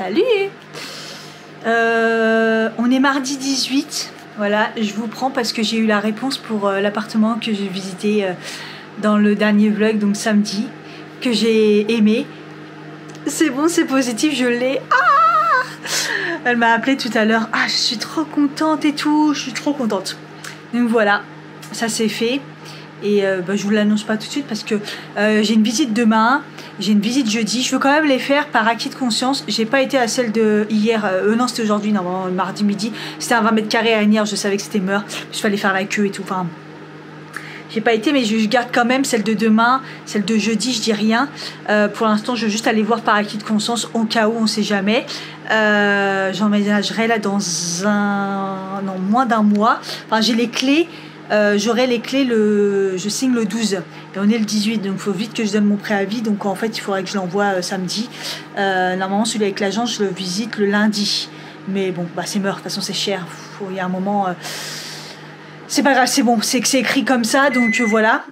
Salut. On est mardi 18. Voilà, je vous prends parce que j'ai eu la réponse pour l'appartement que j'ai visité dans le dernier vlog, donc samedi, que j'ai aimé. C'est bon, c'est positif, je l'ai. Ah, elle m'a appelé tout à l'heure. Ah, je suis trop contente et tout, je suis trop contente. Donc voilà, ça c'est fait. Et je vous l'annonce pas tout de suite parce que j'ai une visite demain, j'ai une visite jeudi. Je veux quand même les faire par acquis de conscience. J'ai pas été à celle de hier, non c'était aujourd'hui, normalement mardi midi. C'était un 20 mètres carrés à Agnières, je savais que c'était mort. Il fallait faire la queue et tout. Enfin, j'ai pas été, mais je garde quand même celle de demain, celle de jeudi, je dis rien. Pour l'instant, je veux juste aller voir par acquis de conscience au cas où, on sait jamais. J'emménagerai là dans moins d'un mois. Enfin, j'ai les clés. J'aurai les clés, je signe le 12 et on est le 18, donc il faut vite que je donne mon préavis, donc en fait il faudrait que je l'envoie samedi. Normalement celui avec l'agence je le visite le lundi, mais bon bah c'est mort, de toute façon c'est cher, il y a un moment c'est pas grave, c'est bon, c'est que c'est écrit comme ça, donc voilà.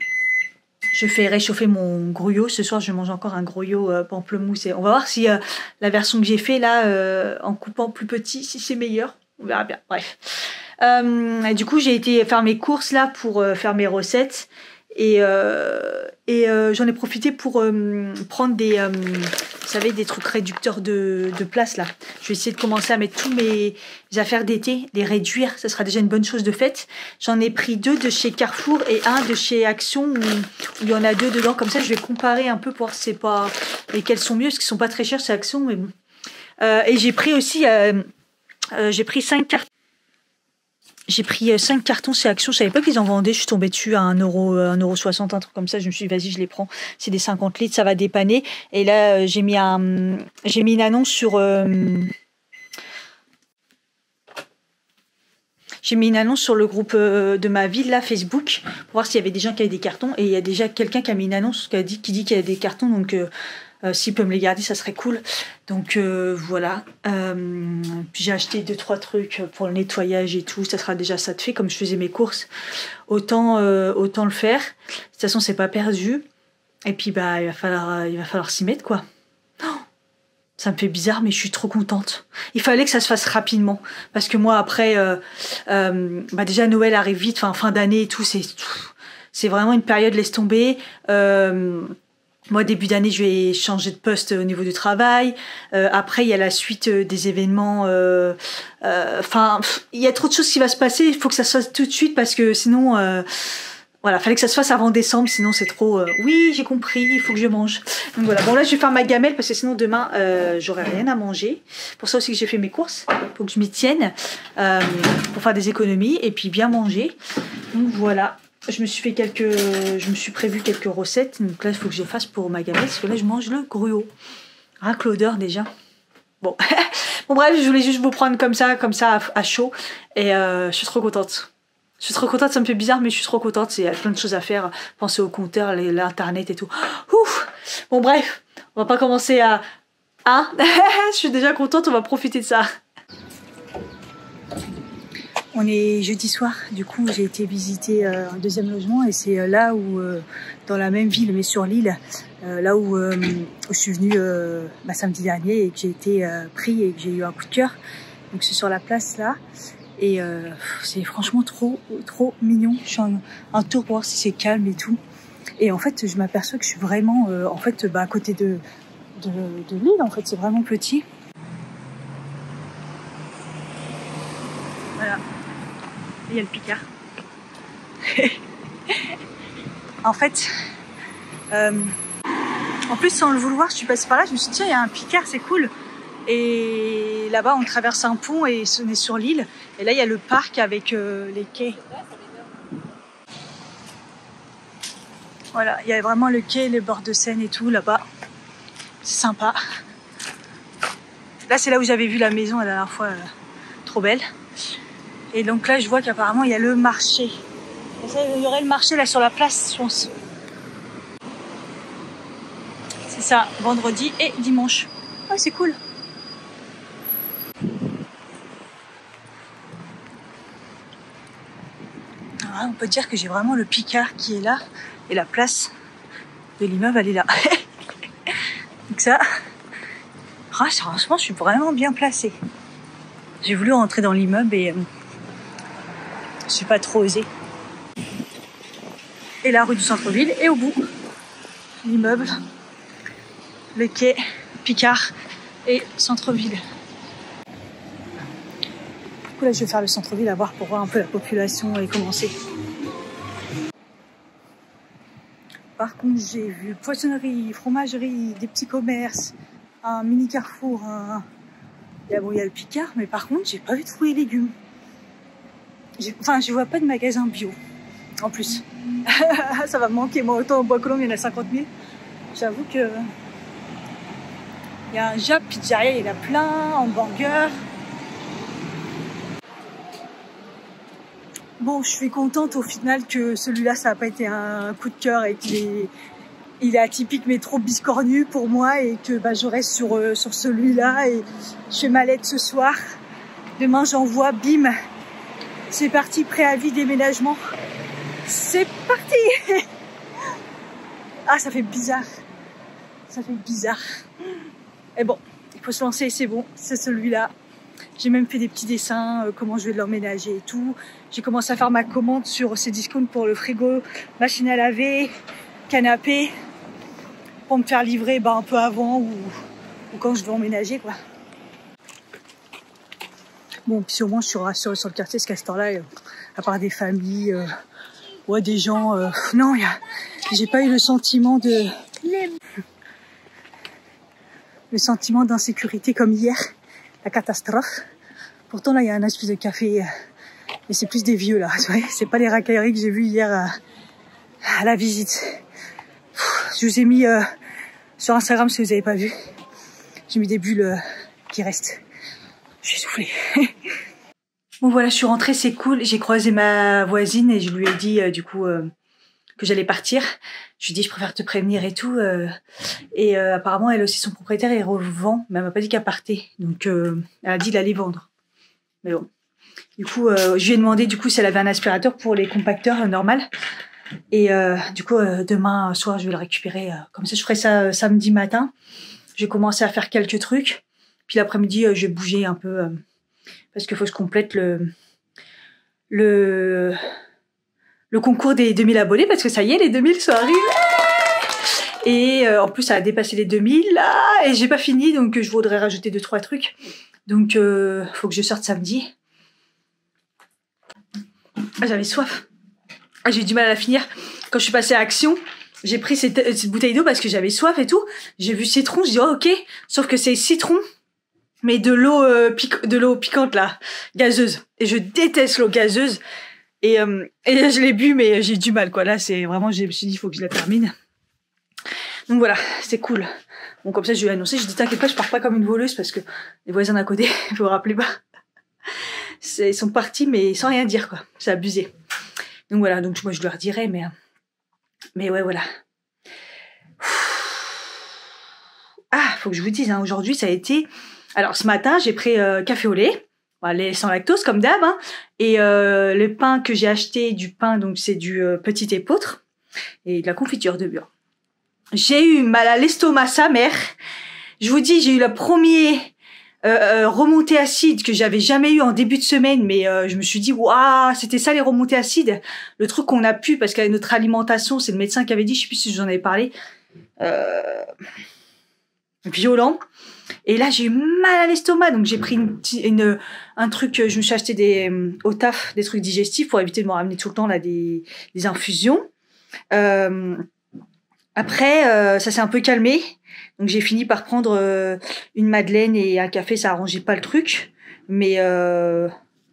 Je fais réchauffer mon grouillot. Ce soir, je mange encore un grouillot pamplemousse. Et on va voir si la version que j'ai fait là, en coupant plus petit, si c'est meilleur. On verra bien. Bref. Du coup, j'ai été faire mes courses là pour faire mes recettes. Et j'en ai profité pour prendre des, vous savez, des trucs réducteurs de place là. Je vais essayer de commencer à mettre tous mes affaires d'été, les réduire. Ça sera déjà une bonne chose de faite. J'en ai pris 2 de chez Carrefour et 1 de chez Action où il y en a 2 dedans. Comme ça, je vais comparer un peu pour voir si c'est pas lesquels sont mieux, parce qu'ils sont pas très chers chez Action, mais bon. Et j'ai pris aussi, j'ai pris 5 cartons. J'ai pris 5 cartons chez Action, je savais pas qu'ils en vendaient, je suis tombée dessus à 1,60 €, un truc comme ça, je me suis dit vas-y je les prends, c'est des 50 litres, ça va dépanner. Et là j'ai mis une annonce sur le groupe de ma ville là, Facebook, pour voir s'il y avait des gens qui avaient des cartons, et il y a déjà quelqu'un qui a mis une annonce qui dit qu'il y a des cartons, donc s'il peut me les garder, ça serait cool. Donc voilà. Puis j'ai acheté 2-3 trucs pour le nettoyage et tout. Ça sera déjà ça de fait. Comme je faisais mes courses, autant le faire. De toute façon, c'est pas perdu. Et puis bah il va falloir s'y mettre quoi. Oh, ça me fait bizarre, mais je suis trop contente. Il fallait que ça se fasse rapidement, parce que moi après, déjà Noël arrive vite, fin d'année et tout. C'est vraiment une période laisse tomber. Moi, début d'année, je vais changer de poste au niveau du travail. Après, il y a la suite des événements. Il y a trop de choses qui vont se passer. Il faut que ça se fasse tout de suite parce que sinon, voilà, fallait que ça se fasse avant décembre. Sinon, c'est trop. Oui, j'ai compris. Il faut que je mange. Donc voilà. Bon là, je vais faire ma gamelle parce que sinon demain, j'aurai rien à manger. Pour ça aussi que j'ai fait mes courses. Il faut que je m'y tienne pour faire des économies et puis bien manger. Donc voilà. Je me suis prévu quelques recettes, donc là il faut que je les fasse pour ma gamelle, parce que là je mange le gruau. Rien que l'odeur déjà. Bon. Bon bref, je voulais juste vous prendre comme ça à chaud, et je suis trop contente. Je suis trop contente, ça me fait bizarre, mais je suis trop contente, il y a plein de choses à faire, penser au compteur, l'internet et tout. Ouf. Bon bref, on va pas commencer à... Hein. Je suis déjà contente, on va profiter de ça. On est jeudi soir, du coup j'ai été visiter un deuxième logement, et c'est là où, dans la même ville mais sur l'île, là où je suis venue samedi dernier et que j'ai été pris et que j'ai eu un coup de cœur. Donc c'est sur la place là, et c'est franchement trop mignon. Je suis un tour pour voir si c'est calme et tout. Et en fait je m'aperçois que je suis vraiment à côté de l'île, en fait c'est vraiment petit. Voilà. Il y a le Picard. En fait, en plus sans le vouloir, je suis passée par là, je me suis dit tiens, il y a un Picard, c'est cool. Et là-bas, on traverse un pont et on est sur l'île. Et là, il y a le parc avec les quais. Voilà, il y a vraiment le quai, les bords de Seine et tout là-bas. C'est sympa. Là, c'est là où j'avais vu la maison la dernière fois, trop belle. Et donc là, je vois qu'apparemment, il y a le marché. Il y aurait le marché là sur la place, je pense. C'est ça, vendredi et dimanche. Ouais, c'est cool. Alors là, on peut dire que j'ai vraiment le Picard qui est là. Et la place de l'immeuble, elle est là. Donc ça... Ah, franchement, je suis vraiment bien placée. J'ai voulu rentrer dans l'immeuble et je suis pas trop osée. Et la rue du centre-ville est au bout. L'immeuble, le quai, Picard et centre-ville. Du coup là je vais faire le centre-ville pour voir un peu la population et comment c'est. Par contre j'ai vu poissonnerie, fromagerie, des petits commerces, un mini carrefour, il y a le Picard, mais par contre j'ai pas vu de fruits et légumes. Je vois pas de magasin bio en plus. Ça va me manquer, moi autant au Bois-Colombes il y en a 50 000. J'avoue que il y a un Jap, pizzeria, il y en a plein, hamburger. Bon, je suis contente au final que celui-là, ça n'a pas été un coup de cœur et qu'il est atypique mais trop biscornu pour moi et que je reste sur celui-là et je fais ma lettre ce soir. Demain, j'envoie, bim, c'est parti, préavis déménagement. C'est parti. Ah, ça fait bizarre. Ça fait bizarre. Et bon, il faut se lancer, c'est bon, c'est celui-là. J'ai même fait des petits dessins, comment je vais l'emménager et tout. J'ai commencé à faire ma commande sur ces discounts pour le frigo, machine à laver, canapé, pour me faire livrer un peu avant ou quand je vais emménager, quoi. Bon, puis au moins je suis rassurée sur le quartier, ce qu'à ce temps-là, à part des familles, ouais, des gens... non, j'ai pas eu le sentiment d'insécurité comme hier, la catastrophe. Pourtant là il y a un espèce de café, mais c'est plus des vieux là, c'est pas les racailleries que j'ai vues hier à la visite. Je vous ai mis sur Instagram si vous avez pas vu, j'ai mis des bulles qui restent. Je suis essoufflée. Bon voilà, je suis rentrée, c'est cool, j'ai croisé ma voisine et je lui ai dit du coup que j'allais partir. Je lui ai dit je préfère te prévenir et tout. Et apparemment elle aussi son propriétaire il revend, mais elle m'a pas dit qu'elle partait. Donc elle a dit d'aller vendre. Mais bon. Du coup je lui ai demandé du coup si elle avait un aspirateur pour les compacteurs normal. Et du coup demain soir je vais le récupérer. Comme ça je ferai ça samedi matin. Je vais commencer à faire quelques trucs. Puis l'après-midi je vais bouger un peu parce qu'il faut que je complète le concours des 2000 abonnés parce que ça y est, les 2000 sont arrivés. Et en plus, ça a dépassé les 2000 là et j'ai pas fini donc je voudrais rajouter 2-3 trucs. Donc faut que je sorte samedi. Ah, j'avais soif. Ah, j'ai eu du mal à la finir. Quand je suis passée à Action, j'ai pris cette bouteille d'eau parce que j'avais soif et tout. J'ai vu citron, je dis oh, ok, sauf que c'est citron mais de l'eau piquante là, gazeuse. Et je déteste l'eau gazeuse. Et je l'ai bu, mais j'ai du mal, quoi. Là, c'est vraiment, je me suis dit, il faut que je la termine. Donc voilà, c'est cool. Bon, comme ça, je lui ai annoncé, je dis, t'inquiète pas, je pars pas comme une voleuse parce que les voisins d'à côté, vous vous rappelez pas. Ils sont partis, mais sans rien dire, quoi. C'est abusé. Donc voilà, donc moi, je leur dirai, mais ouais, voilà. Ah, faut que je vous dise, hein, aujourd'hui, ça a été... Alors, ce matin, j'ai pris café au lait. Lait sans lactose comme d'hab, hein. Et le pain que j'ai acheté, du pain, donc c'est du petit épeautre et de la confiture de beurre. J'ai eu mal à l'estomac, sa mère. Je vous dis, j'ai eu la première remontée acide que j'avais jamais eu en début de semaine, mais je me suis dit waouh, c'était ça les remontées acides, le truc qu'on a pu parce qu'avec notre alimentation, c'est le médecin qui avait dit, je sais plus si j'en avais parlé, violent. Et là, j'ai eu mal à l'estomac, donc j'ai pris un truc, je me suis acheté au taf des trucs digestifs pour éviter de me ramener tout le temps là des infusions. Après, ça s'est un peu calmé, donc j'ai fini par prendre une madeleine et un café, ça arrangeait pas le truc, mais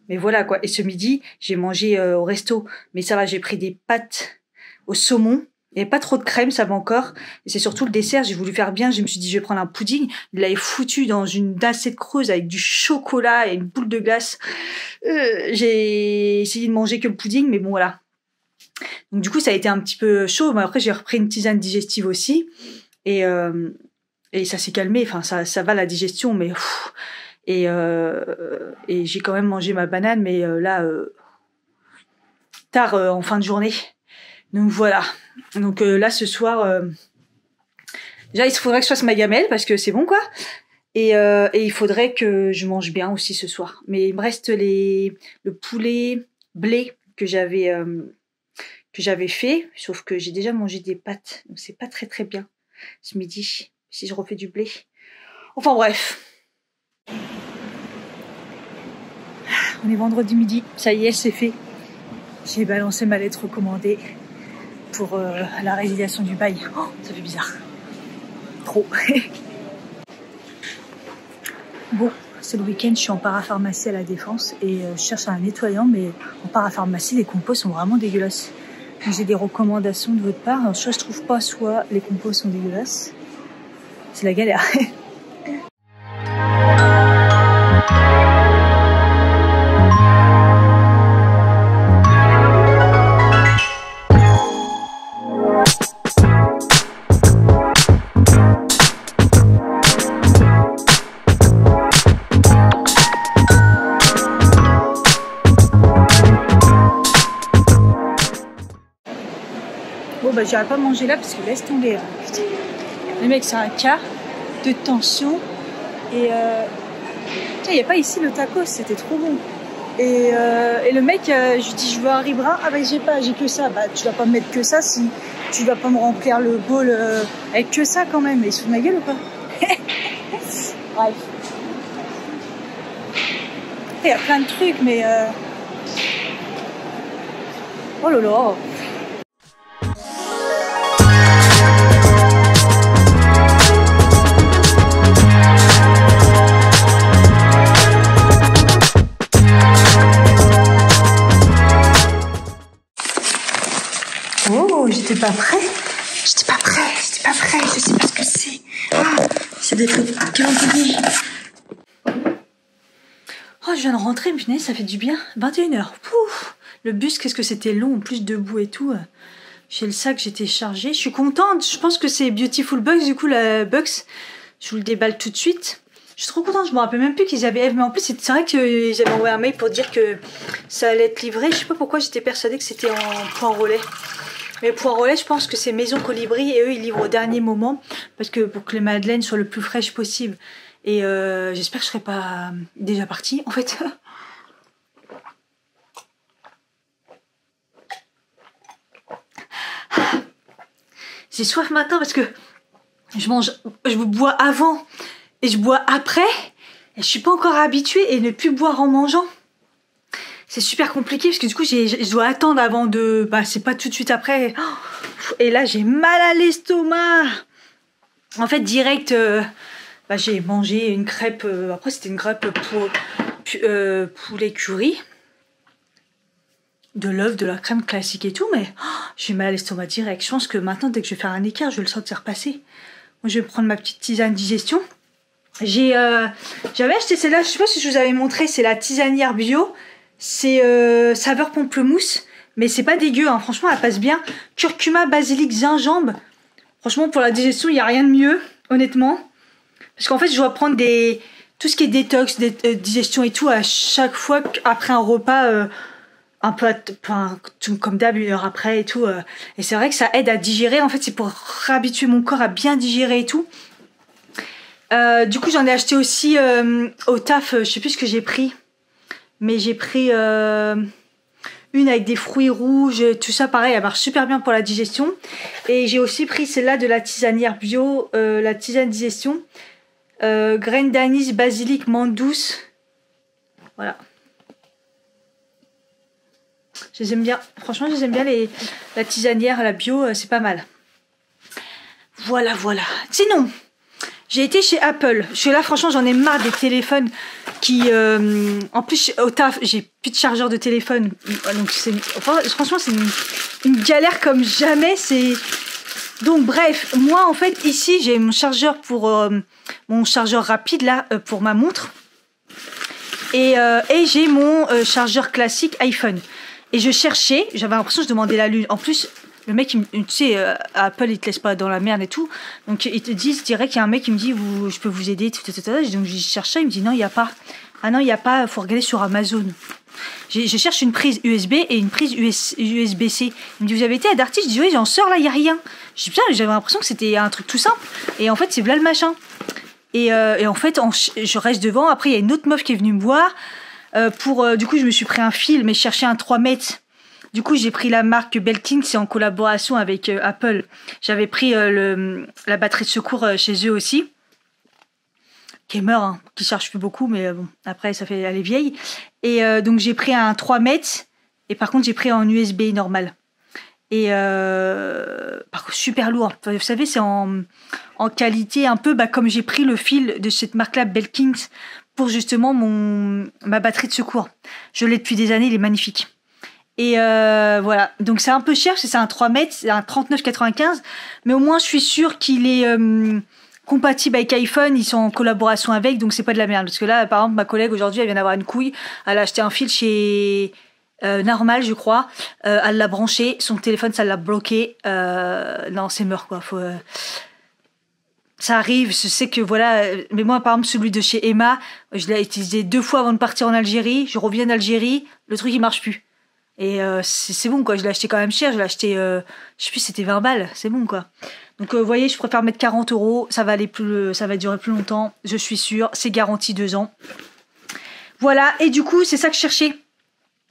voilà quoi. Et ce midi, j'ai mangé au resto, mais ça va, j'ai pris des pâtes au saumon. Il n'y avait pas trop de crème, ça va encore. Et c'est surtout le dessert, j'ai voulu faire bien. Je me suis dit, je vais prendre un pudding. Il l'avait foutu dans une assiette creuse avec du chocolat et une boule de glace. J'ai essayé de manger que le pudding, mais bon, voilà. Donc du coup, ça a été un petit peu chaud. Mais après, j'ai repris une tisane digestive aussi. Et ça s'est calmé. Enfin, ça va la digestion, mais... Et j'ai quand même mangé ma banane, mais là, tard en fin de journée. Donc voilà. Donc là ce soir, déjà il faudrait que je fasse ma gamelle parce que c'est bon quoi. Et il faudrait que je mange bien aussi ce soir. Mais il me reste le poulet blé que j'avais fait, sauf que j'ai déjà mangé des pâtes, donc c'est pas très très bien ce midi si je refais du blé. Enfin bref. On est vendredi midi, ça y est, c'est fait. J'ai balancé ma lettre recommandée pour la résiliation du bail. Oh, ça fait bizarre. Trop. Bon, c'est le week-end, je suis en parapharmacie à la Défense et je cherche un nettoyant, mais en parapharmacie, les compos sont vraiment dégueulasses. J'ai des recommandations de votre part. Alors, soit je trouve pas, soit les compos sont dégueulasses. C'est la galère. Bon bah j'irai pas manger là parce que laisse tomber. Putain. Les mecs c'est un cas de tension et il n'y a pas ici le tacos, c'était trop bon. Et le mec, je lui dis je veux un riz brun, ah bah j'ai que ça. Bah tu vas pas me mettre que ça si tu vas pas me remplir le bol avec que ça quand même. Mais il se fout de ma gueule ou pas? Bref. Il y a plein de trucs mais oh là là. Oh, j'étais pas prêt. Je sais pas ce que c'est. Ah, c'est des trucs calendrier. Oh, je viens de rentrer, mais punaise, ça fait du bien. 21h. Pouf. Le bus, qu'est-ce que c'était long, en plus debout et tout. J'ai le sac, j'étais chargée. Je suis contente, je pense que c'est Beautiful Bugs, du coup, la Bugs. Je vous le déballe tout de suite. Je suis trop contente, je me rappelle même plus qu'ils avaient... Mais en plus, c'est vrai qu'ils avaient envoyé un mail pour dire que ça allait être livré. Je sais pas pourquoi j'étais persuadée que c'était en point relais. Mais point relais, je pense que c'est Maison Colibri et eux, ils livrent au dernier moment parce que pour que les madeleines soient le plus fraîches possible. Et j'espère que je serai pas déjà partie, en fait. J'ai soif maintenant parce que je bois avant et je bois après. Et je suis pas encore habituée et ne plus boire en mangeant. C'est super compliqué parce que du coup je dois attendre avant de... Bah c'est pas tout de suite après. Et là j'ai mal à l'estomac. En fait direct bah, j'ai mangé une crêpe. Après c'était une crêpe poulet curry. De l'œuf, de la crème classique et tout. Mais j'ai mal à l'estomac direct. Je pense que maintenant dès que je vais faire un écart je vais le sentir passer. Moi je vais prendre ma petite tisane digestion. J'avais acheté celle-là. Je sais pas si je vous avais montré. C'est la tisanière bio. C'est saveur pamplemousse, mais c'est pas dégueu, hein. Franchement elle passe bien. Curcuma, basilic, gingembre. Franchement pour la digestion il n'y a rien de mieux, honnêtement. Parce qu'en fait je dois prendre tout ce qui est détox, digestion et tout à chaque fois après un repas, un peu comme d'hab, 1 heure après et tout. Et c'est vrai que ça aide à digérer, en fait c'est pour réhabituer mon corps à bien digérer et tout. Du coup j'en ai acheté aussi au taf, je sais plus ce que j'ai pris. Mais j'ai pris une avec des fruits rouges, tout ça pareil, elle marche super bien pour la digestion. Et j'ai aussi pris celle-là de la tisanière bio, la tisane digestion. Graines d'anis, basilic, menthe douce. Voilà. Je les aime bien. Franchement, je les aime bien, la tisanière, la bio, c'est pas mal. Voilà, voilà. Sinon, j'ai été chez Apple. Parce que là, franchement, j'en ai marre des téléphones qui... en plus, au taf, j'ai plus de chargeur de téléphone. Donc, franchement, c'est une galère comme jamais. Donc, bref, moi, en fait, ici, j'ai mon chargeur mon chargeur rapide, là, pour ma montre. Et j'ai mon chargeur classique iPhone. Et je cherchais, j'avais l'impression que je demandais la lune. En plus... Le mec, tu sais, Apple, il te laisse pas dans la merde et tout. Donc, ils te disent direct, il y a un mec qui me dit, je peux vous aider, tout. Donc, je cherche ça, il me dit, non, il n'y a pas. Ah non, il n'y a pas, il faut regarder sur Amazon. Je cherche une prise USB et une prise USB-C. Il me dit, vous avez été à Darty? Je dis, oui, j'en sors là, il n'y a rien. Je dis, putain, j'avais l'impression que c'était un truc tout simple. Et en fait, c'est là le machin. Et en fait, je reste devant. Après, il y a une autre meuf qui est venue me voir. Du coup, je me suis pris un fil, mais je cherchais un 3 mètres. Du coup, j'ai pris la marque Belkin, c'est en collaboration avec Apple. J'avais pris la batterie de secours chez eux aussi, qui est mort, hein, qui charge plus beaucoup, mais bon, après, elle est vieille. Et donc, j'ai pris un 3 mètres, et par contre, j'ai pris en USB normal. Et par contre, super lourd. Vous savez, c'est en qualité un peu comme j'ai pris le fil de cette marque-là, Belkin, pour justement ma batterie de secours. Je l'ai depuis des années, il est magnifique. Et voilà, donc c'est un peu cher, c'est un 3 mètres, c'est un 39,95, mais au moins je suis sûre qu'il est compatible avec iPhone, ils sont en collaboration avec, donc c'est pas de la merde. Parce que là, par exemple, ma collègue aujourd'hui, elle vient d'avoir une couille, elle a acheté un fil chez Normal, je crois, elle l'a branché, son téléphone, ça l'a bloqué. Non, c'est mort, quoi. Ça arrive, je sais que voilà, mais moi, par exemple, celui de chez Emma, je l'ai utilisé 2 fois avant de partir en Algérie, je reviens d'Algérie, le truc, il marche plus. Et c'est bon, quoi. Je l'ai acheté quand même cher. Je l'ai acheté, je sais plus, c'était 20 balles. C'est bon, quoi. Donc, vous voyez, je préfère mettre 40 €. Ça va durer plus longtemps. Je suis sûre. C'est garanti 2 ans. Voilà. Et du coup, c'est ça que je cherchais.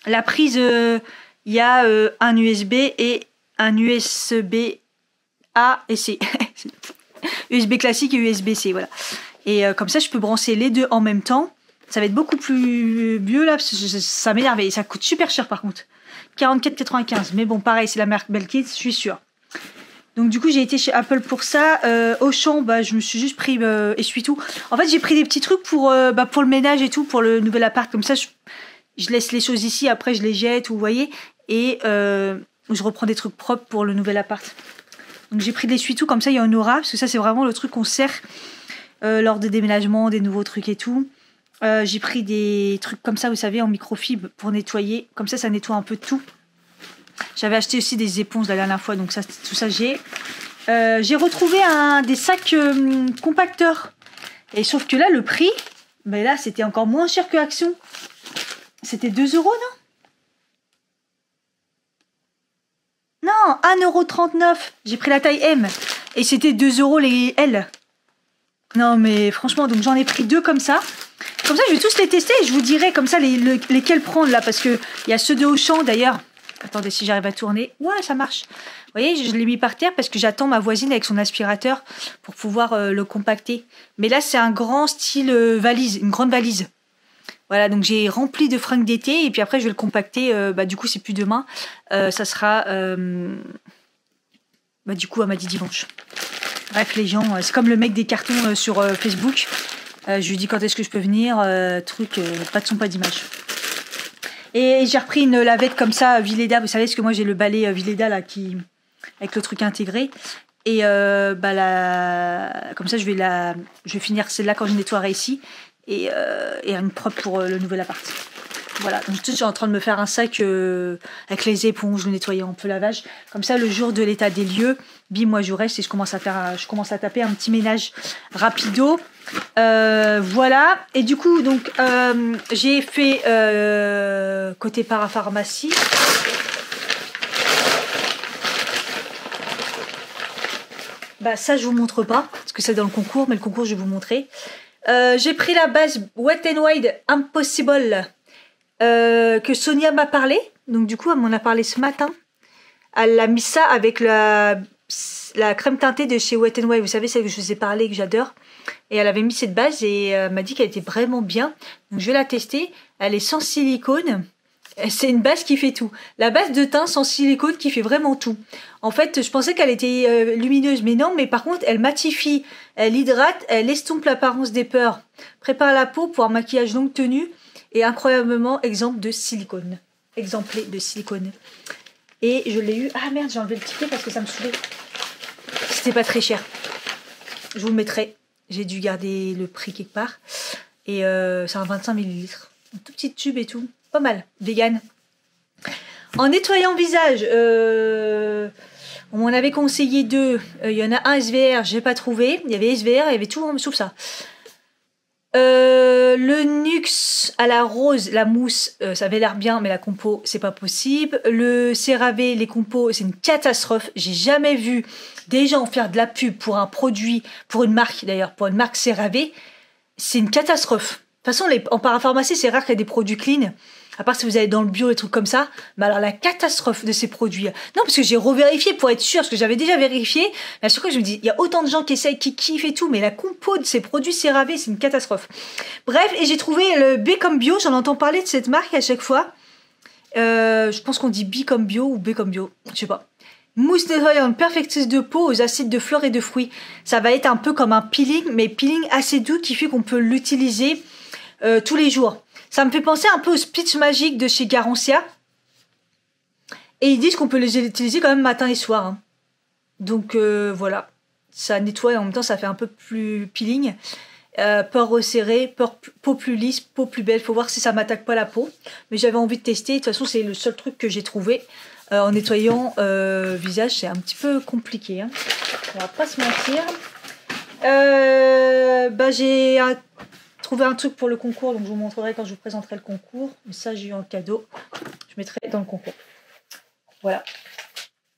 La prise, il y a un USB et un USB-A et C. USB classique et USB-C, voilà. Et comme ça, je peux brancher les deux en même temps. Ça va être beaucoup plus mieux, là, parce que ça m'énerve. Et ça coûte super cher, par contre. 44,95. Mais bon, pareil, c'est la marque Belkin, je suis sûre. Donc, du coup, j'ai été chez Apple pour ça. Auchan, je me suis juste pris essuie-tout. En fait, j'ai pris des petits trucs pour le ménage et tout, pour le nouvel appart. Comme ça, je laisse les choses ici. Après, je les jette, vous voyez. Et je reprends des trucs propres pour le nouvel appart. Donc, j'ai pris de l'essuie-tout. Comme ça, il y en aura. Parce que ça, c'est vraiment le truc qu'on sert lors des déménagements, des nouveaux trucs et tout. J'ai pris des trucs comme ça, vous savez, en microfibre pour nettoyer. Comme ça nettoie un peu tout. J'avais acheté aussi des éponges la dernière fois, donc tout ça j'ai. J'ai retrouvé des sacs compacteurs. Et sauf que là, le prix, mais là, c'était encore moins cher que Action. C'était 2 €, non? Non, 1,39 €. J'ai pris la taille M. Et c'était 2 € les L. Non, mais franchement, donc j'en ai pris 2 comme ça. Comme ça, je vais tous les tester et je vous dirai comme ça lesquels prendre là. Parce qu'il y a ceux de Auchan d'ailleurs. Attendez, si j'arrive à tourner. Ouais, ça marche. Vous voyez, je l'ai mis par terre parce que j'attends ma voisine avec son aspirateur pour pouvoir le compacter. Mais là, c'est un grand style valise, une grande valise. Voilà, donc j'ai rempli de fringues d'été et puis après, je vais le compacter. Du coup, c'est plus demain. Ça sera du coup à mardi dimanche. Bref, les gens, c'est comme le mec des cartons sur Facebook. Je lui dis quand est-ce que je peux venir, pas de son, pas d'image. Et j'ai repris une lavette comme ça, Vileda. Vous savez, parce que moi j'ai le balai Vileda là, avec le truc intégré. Et comme ça, je vais finir celle-là quand je nettoierai ici. Et une propre pour le nouvel appart. Voilà, donc je suis en train de me faire un sac avec les éponges, le nettoyer en peu lavage. Comme ça, le jour de l'état des lieux, moi je reste et je commence à taper un petit ménage rapido. Voilà, et du coup, donc j'ai fait côté parapharmacie. Ça, je vous montre pas parce que c'est dans le concours, mais le concours, je vais vous montrer. J'ai pris la base Wet n Wild Impossible. Que Sonia m'a parlé, donc du coup elle m'en a parlé ce matin. Elle a mis ça avec la crème teintée de chez Wet n Wild, vous savez, celle que je vous ai parlé, que j'adore. Et elle avait mis cette base et elle m'a dit qu'elle était vraiment bien. Donc je vais la tester. Elle est sans silicone. C'est une base qui fait tout. La base de teint sans silicone qui fait vraiment tout. En fait, je pensais qu'elle était lumineuse, mais non. Mais par contre, elle matifie, elle hydrate, elle estompe l'apparence des peurs, prépare la peau pour un maquillage longue tenue. Et incroyablement exemplé de silicone. Et je l'ai eu. Ah merde, j'ai enlevé le ticket parce que ça me saoulait. C'était pas très cher. Je vous le mettrai. J'ai dû garder le prix quelque part. Et c'est un 25 ml. Un tout petit tube et tout. Pas mal. Vegan. En nettoyant visage, on m'en avait conseillé 2. Il y en a un SVR, j'ai pas trouvé. Il y avait SVR, il y avait tout sauf ça. Le Nux à la rose, la mousse, ça avait l'air bien, mais la compo, c'est pas possible. Le CeraVe, les compos, c'est une catastrophe. J'ai jamais vu des gens faire de la pub pour un produit, pour une marque d'ailleurs, pour une marque CeraVe. C'est une catastrophe. De toute façon, en parapharmacie, c'est rare qu'il y ait des produits clean. À part si vous allez dans le bio, des trucs comme ça. Mais alors, la catastrophe de ces produits. Non, parce que j'ai revérifié pour être sûr, parce que j'avais déjà vérifié. Mais à chaque fois, je me dis, il y a autant de gens qui essayent, qui kiffent et tout. Mais la compo de ces produits CeraVe, c'est une catastrophe. Bref, et j'ai trouvé le B comme bio. J'en entends parler de cette marque à chaque fois. Je pense qu'on dit B comme bio ou B comme bio. Je sais pas. Mousse nettoyante perfectrice de peau aux acides de fleurs et de fruits. Ça va être un peu comme un peeling, mais peeling assez doux qui fait qu'on peut l'utiliser tous les jours. Ça me fait penser un peu au Speech Magic de chez Garancia. Et ils disent qu'on peut les utiliser quand même matin et soir. Hein. Donc voilà, ça nettoie et en même temps ça fait un peu plus peeling. Pores resserrés, peau plus lisse, peau plus belle. Faut voir si ça m'attaque pas la peau. Mais j'avais envie de tester. De toute façon, c'est le seul truc que j'ai trouvé. En nettoyant visage, c'est un petit peu compliqué. Hein. On va pas se mentir. J'ai trouvé un truc pour le concours, donc je vous montrerai quand je vous présenterai le concours. Mais ça, j'ai eu un cadeau. Je mettrai dans le concours. Voilà.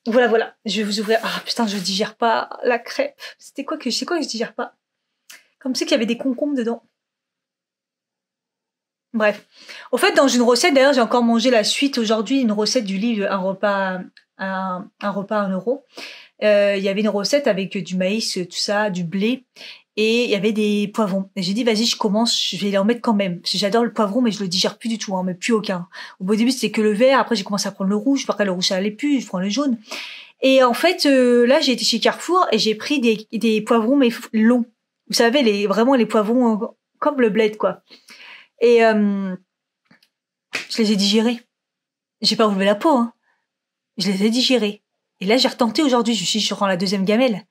Voilà. Je vais vous ouvrir. Ah putain, je digère pas la crêpe. C'est quoi que je digère pas? Comme c'est qu'il y avait des concombres dedans. Bref. Au fait, dans une recette, d'ailleurs, j'ai encore mangé la suite aujourd'hui, une recette du livre Un repas à 1 €. Il y avait une recette avec du maïs, tout ça, du blé, et il y avait des poivrons. Et j'ai dit, vas-y, je commence, je vais en mettre quand même. Parce que j'adore le poivron, mais je le digère plus du tout, hein, mais plus aucun. Au début, c'était que le vert, après j'ai commencé à prendre le rouge, après le rouge ça allait plus, je prends le jaune. Et en fait, là, j'ai été chez Carrefour et j'ai pris des poivrons, mais longs. Vous savez, vraiment les poivrons comme le bled, quoi. Et je les ai digérés. J'ai pas enlevé la peau, hein. Je les ai digérés. Et là, j'ai retenté aujourd'hui. Je prends la deuxième gamelle.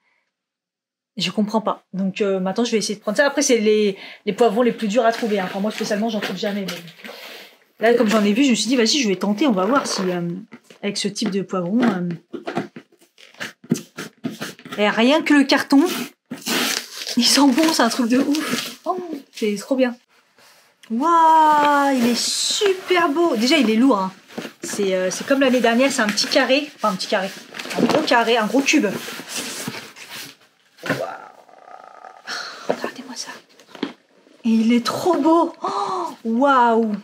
Je comprends pas. Donc maintenant, je vais essayer de prendre ça. Après, c'est les poivrons les plus durs à trouver. Hein. Enfin, moi, spécialement, j'en trouve jamais. Mais... Là, comme j'en ai vu, je me suis dit, vas-y, je vais tenter. On va voir si, avec ce type de poivron... Et rien que le carton, il sent bon, c'est un truc de ouf. Oh, c'est trop bien. Waouh, il est super beau. Déjà, il est lourd. Hein. C'est comme l'année dernière, c'est un petit carré. Enfin, un petit carré. Un gros carré, un gros cube. Waouh. Regardez-moi ça. Et il est trop beau. Waouh.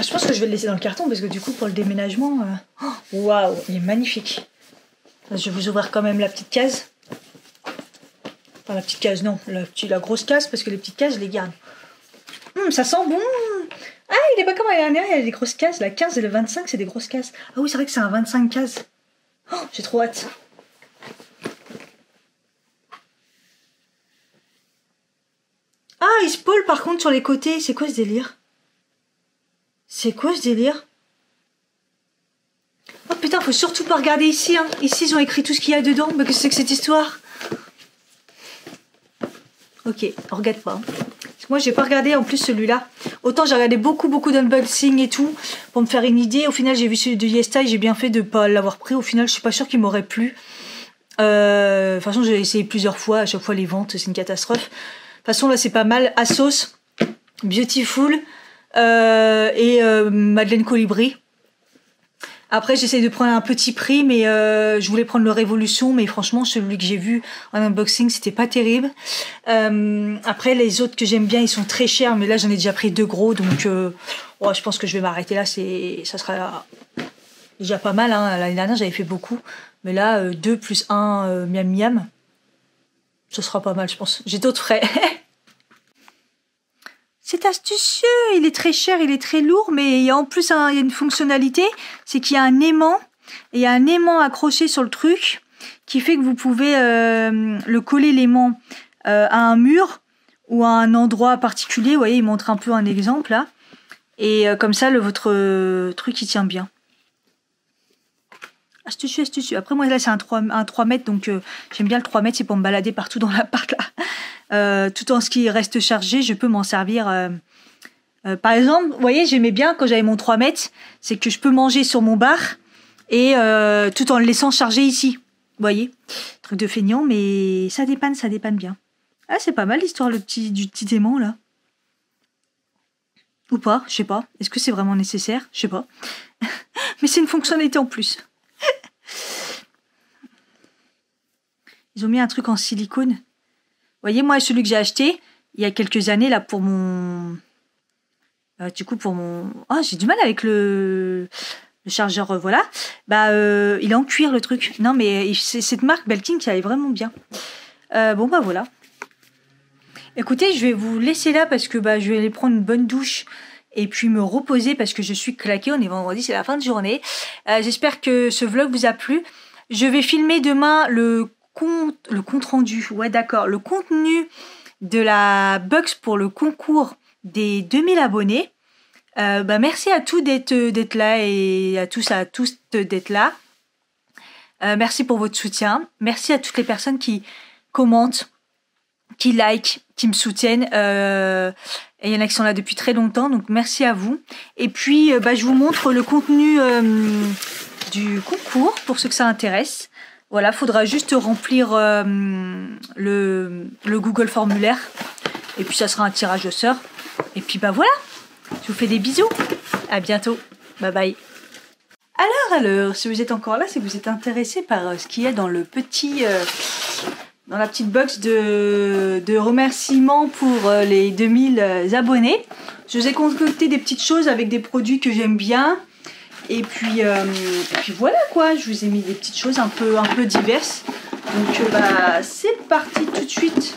Je pense que je vais le laisser dans le carton parce que du coup, pour le déménagement... Waouh, il est magnifique. Je vais vous ouvrir quand même la petite case. Enfin, la petite case, non. La grosse case, parce que les petites cases, je les garde. Ça sent bon. Ah, il est pas comme l'année dernière, il y a des grosses cases. La 15 et le 25, c'est des grosses cases. Ah oui, c'est vrai que c'est un 25 cases. J'ai trop hâte. Ah, il spoil par contre sur les côtés. C'est quoi ce délire? Oh putain, faut surtout pas regarder ici. Hein. Ici, ils ont écrit tout ce qu'il y a dedans. Mais qu'est-ce que c'est que cette histoire? Ok, on regarde pas. Hein. Moi, j'ai pas regardé en plus celui-là. Autant j'ai regardé beaucoup d'unboxing et tout pour me faire une idée. Au final, j'ai vu celui de YesStyle. J'ai bien fait de pas l'avoir pris. Au final, je suis pas sûre qu'il m'aurait plu. De toute façon, j'ai essayé plusieurs fois. À chaque fois, les ventes, c'est une catastrophe. De toute façon, là, c'est pas mal. Asos, Beautiful et Madeleine Colibri. Après, j'essaye de prendre un petit prix, mais je voulais prendre le Révolution, mais franchement, celui que j'ai vu en unboxing, c'était pas terrible. Après, les autres que j'aime bien, ils sont très chers, mais là, j'en ai déjà pris 2 gros, donc je pense que je vais m'arrêter là. Ça sera déjà pas mal. Hein. L'année dernière, j'avais fait beaucoup, mais là, 2 plus 1 miam miam, ce sera pas mal, je pense. J'ai d'autres frais. C'est astucieux, il est très cher, il est très lourd, mais il y a en plus il y a une fonctionnalité, c'est qu'il y a un aimant, et il y a un aimant accroché sur le truc, qui fait que vous pouvez le coller l'aimant à un mur ou à un endroit particulier. Vous voyez, il montre un peu un exemple là, et comme ça, votre truc il tient bien. Astucieux. Après moi là c'est un 3 mètres, donc j'aime bien le 3 mètres, c'est pour me balader partout dans l'appart là. Tout en ce qui reste chargé, je peux m'en servir. Par exemple, vous voyez, j'aimais bien quand j'avais mon 3 mètres, c'est que je peux manger sur mon bar et tout en le laissant charger ici. Vous voyez, truc de feignant, mais ça dépanne bien. Ah, c'est pas mal l'histoire du petit aimant là. Ou pas, je sais pas. Est-ce que c'est vraiment nécessaire? Je sais pas. Mais c'est une fonctionnalité en plus. Ils ont mis un truc en silicone. Vous voyez, moi, celui que j'ai acheté il y a quelques années là pour mon... du coup, pour mon... Ah, j'ai du mal avec le chargeur, voilà. Il est en cuir le truc. Non, mais c'est cette marque Belkin qui allait vraiment bien. Bon, bah voilà. Écoutez, je vais vous laisser là parce que je vais aller prendre une bonne douche et puis me reposer parce que je suis claquée. On est vendredi, c'est la fin de journée. J'espère que ce vlog vous a plu. Je vais filmer demain le compte rendu. Ouais, d'accord. Le contenu de la box pour le concours des 2000 abonnés. Merci à tous d'être là et à tous d'être là. Merci pour votre soutien. Merci à toutes les personnes qui commentent, qui like, qui me soutiennent. Et il y en a qui sont là depuis très longtemps, donc merci à vous. Et puis, je vous montre le contenu du concours pour ceux que ça intéresse. Voilà, faudra juste remplir le Google formulaire. Et puis, ça sera un tirage au sort. Et puis, voilà, je vous fais des bisous. À bientôt. Bye bye. Alors, si vous êtes encore là, si vous êtes intéressé par ce qu'il y a dans le petit... dans la petite box de remerciements pour les 2000 abonnés. Je vous ai concocté des petites choses avec des produits que j'aime bien. Et puis voilà quoi, je vous ai mis des petites choses un peu diverses. Donc c'est parti tout de suite.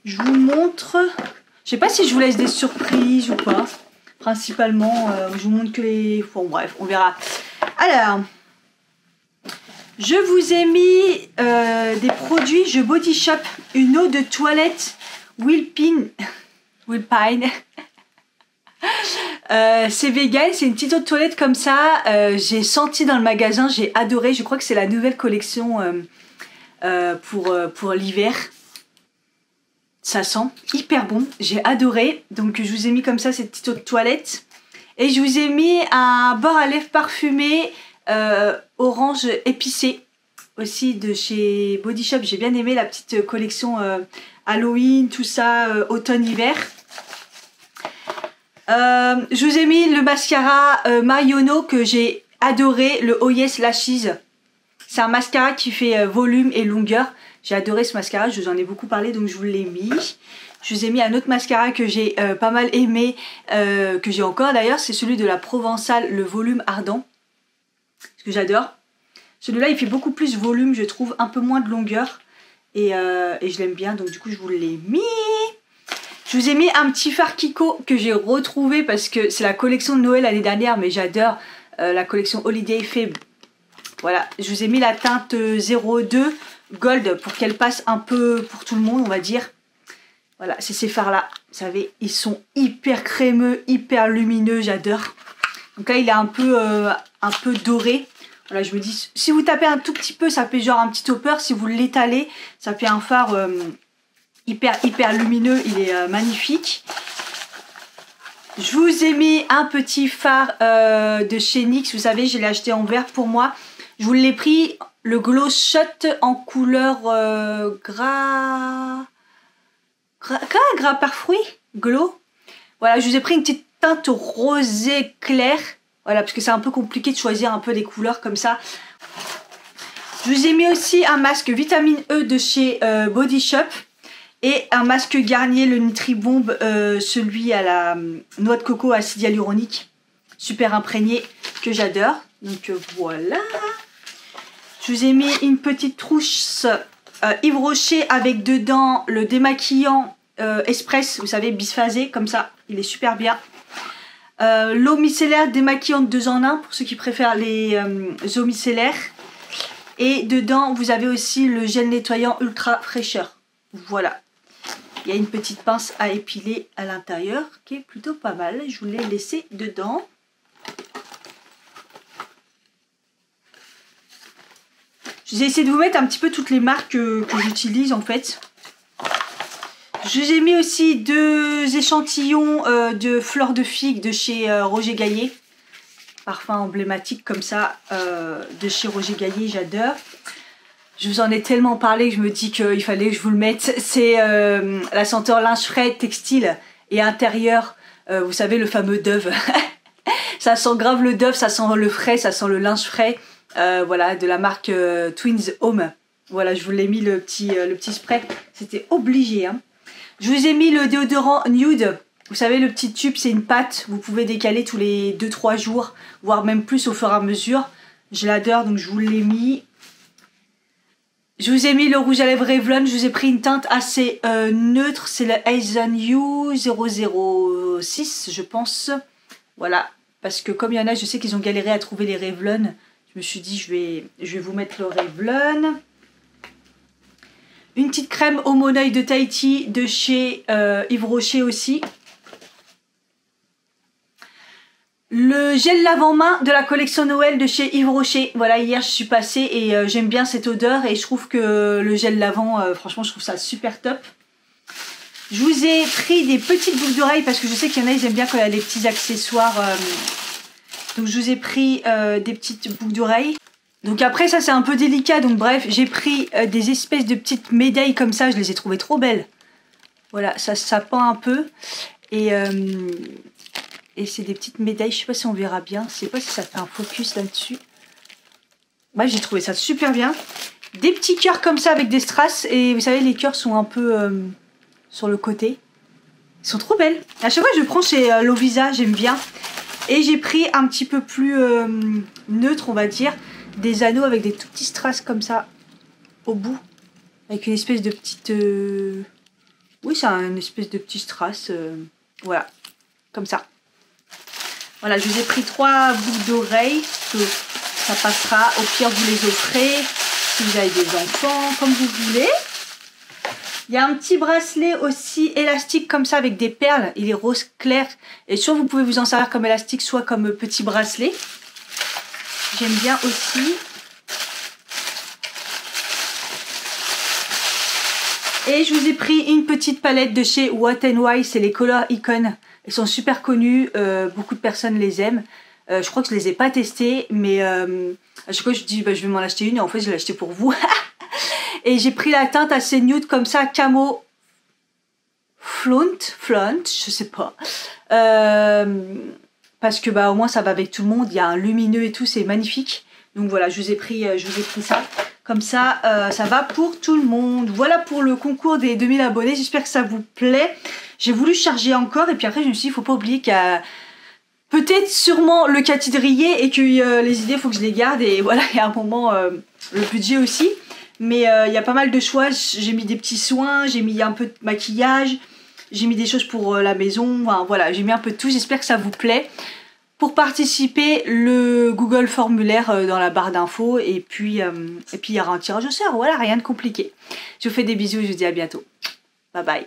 Je vous montre. Je sais pas si je vous laisse des surprises ou pas. Principalement, je vous montre que les... Bon bref, on verra. Alors... Je vous ai mis des produits The Body Shop, une eau de toilette Wilpine. C'est vegan, c'est une petite eau de toilette comme ça. J'ai senti dans le magasin, j'ai adoré. Je crois que c'est la nouvelle collection pour l'hiver. Ça sent hyper bon, j'ai adoré. Donc je vous ai mis comme ça cette petite eau de toilette. Et je vous ai mis un beurre à lèvres parfumé. Orange épicé aussi de chez Body Shop. J'ai bien aimé la petite collection Halloween, tout ça, automne-hiver. Je vous ai mis le mascara Marionneau que j'ai adoré, le Oh Yes Lashes. C'est un mascara qui fait volume et longueur. J'ai adoré ce mascara, je vous en ai beaucoup parlé donc je vous l'ai mis. Je vous ai mis un autre mascara que j'ai pas mal aimé, que j'ai encore d'ailleurs, c'est celui de la Provençale, le volume ardent. Que j'adore. Celui-là il fait beaucoup plus volume, je trouve, un peu moins de longueur et je l'aime bien, donc du coup je vous l'ai mis. Je vous ai mis un petit fard Kiko que j'ai retrouvé parce que c'est la collection de Noël l'année dernière, mais j'adore la collection Holiday Fame. Voilà, je vous ai mis la teinte 02 Gold pour qu'elle passe un peu pour tout le monde, on va dire. Voilà, c'est ces fards là, vous savez, ils sont hyper crémeux, hyper lumineux, j'adore. Donc là il est un peu doré. Voilà, je me dis, si vous tapez un tout petit peu, ça fait genre un petit topper. Si vous l'étalez, ça fait un fard hyper lumineux. Il est magnifique. Je vous ai mis un petit fard de chez NYX. Vous savez, je l'ai acheté en vert pour moi. Je vous l'ai pris, le Glow Shot en couleur gras par fruit. Glow. Voilà, je vous ai pris une petite teinte rosée claire. Voilà, parce que c'est un peu compliqué de choisir un peu des couleurs comme ça. Je vous ai mis aussi un masque vitamine E de chez Body Shop. Et un masque Garnier, le Nutribomb, celui à la noix de coco acide hyaluronique. Super imprégné, que j'adore. Donc voilà. Je vous ai mis une petite trousse Yves Rocher avec dedans le démaquillant Express. Vous savez, bisphasé, comme ça. Il est super bien. L'eau micellaire démaquillante 2 en 1 pour ceux qui préfèrent les eaux micellaires. Et dedans, vous avez aussi le gel nettoyant ultra fraîcheur. Voilà. Il y a une petite pince à épiler à l'intérieur qui est plutôt pas mal. Je vous l'ai laissé dedans. J'ai essayé de vous mettre un petit peu toutes les marques que j'utilise en fait. Je vous ai mis aussi 2 échantillons de fleurs de figue de chez Roger Gaillet. Parfum emblématique comme ça de chez Roger Gaillet, j'adore. Je vous en ai tellement parlé que je me dis qu'il fallait que je vous le mette. C'est la senteur linge frais, textile et intérieur. Vous savez, le fameux Dove. Ça sent grave le Dove, ça sent le frais, ça sent le linge frais. Voilà, de la marque Twins Home. Voilà, je vous l'ai mis le petit spray. C'était obligé. Hein. Je vous ai mis le déodorant Nude. Vous savez, le petit tube, c'est une pâte. Vous pouvez décaler tous les 2-3 jours, voire même plus au fur et à mesure. Je l'adore, donc je vous l'ai mis. Je vous ai mis le rouge à lèvres Revlon. Je vous ai pris une teinte assez neutre. C'est le Aizen You 006, je pense. Voilà. Parce que comme il y en a, je sais qu'ils ont galéré à trouver les Revlon. Je me suis dit, je vais vous mettre le Revlon. Une petite crème au Moneuil de Tahiti de chez Yves Rocher aussi. Le gel lave-main de la collection Noël de chez Yves Rocher. Voilà, hier je suis passée et j'aime bien cette odeur. Et je trouve que le gel lavant, franchement, je trouve ça super top. Je vous ai pris des petites boucles d'oreilles parce que je sais qu'il y en a, ils aiment bien quand il y a les petits accessoires. Donc je vous ai pris des petites boucles d'oreilles. Donc après ça c'est un peu délicat, donc bref, j'ai pris des espèces de petites médailles comme ça, je les ai trouvées trop belles. Voilà, ça pend un peu. Et c'est des petites médailles, je sais pas si on verra bien, je sais pas si ça fait un focus là-dessus. Ouais, j'ai trouvé ça super bien. Des petits cœurs comme ça avec des strass, et vous savez les cœurs sont un peu sur le côté. Ils sont trop belles. À chaque fois je prends chez Lovisa, j'aime bien. Et j'ai pris un petit peu plus neutre, on va dire, des anneaux avec des tout petits strass comme ça au bout. Avec une espèce de petite... Oui, c'est une espèce de petit strass. Voilà, comme ça. Voilà, je vous ai pris 3 boucles d'oreilles. Ça passera. Au pire, vous les offrez. Si vous avez des enfants, comme vous voulez. Il y a un petit bracelet aussi élastique comme ça avec des perles. Il est rose clair. Et soit vous pouvez vous en servir comme élastique, soit comme petit bracelet. J'aime bien aussi. Et je vous ai pris une petite palette de chez Wet n Wild. C'est les Color Icon. Elles sont super connues. Beaucoup de personnes les aiment. Je crois que je les ai pas testées. Mais à chaque fois je dis bah, je vais m'en acheter une. Et en fait je l'ai acheté pour vous. Et j'ai pris la teinte assez nude comme ça, camo flaunt, je sais pas. Parce que bah au moins ça va avec tout le monde, il y a un lumineux et tout, c'est magnifique. Donc voilà, je vous ai pris ça. Comme ça, ça va pour tout le monde. Voilà pour le concours des 2000 abonnés, j'espère que ça vous plaît. J'ai voulu charger encore et puis après je me suis dit, il faut pas oublier qu'il y a peut-être sûrement le calendrier et que les idées, il faut que je les garde. Et voilà, il y a un moment, le budget aussi. Mais il y a pas mal de choix, j'ai mis des petits soins, j'ai mis un peu de maquillage, j'ai mis des choses pour la maison, enfin, voilà, j'ai mis un peu de tout, j'espère que ça vous plaît. Pour participer, le Google formulaire dans la barre d'infos et puis il y aura un tirage au sort, voilà, rien de compliqué. Je vous fais des bisous et je vous dis à bientôt. Bye bye.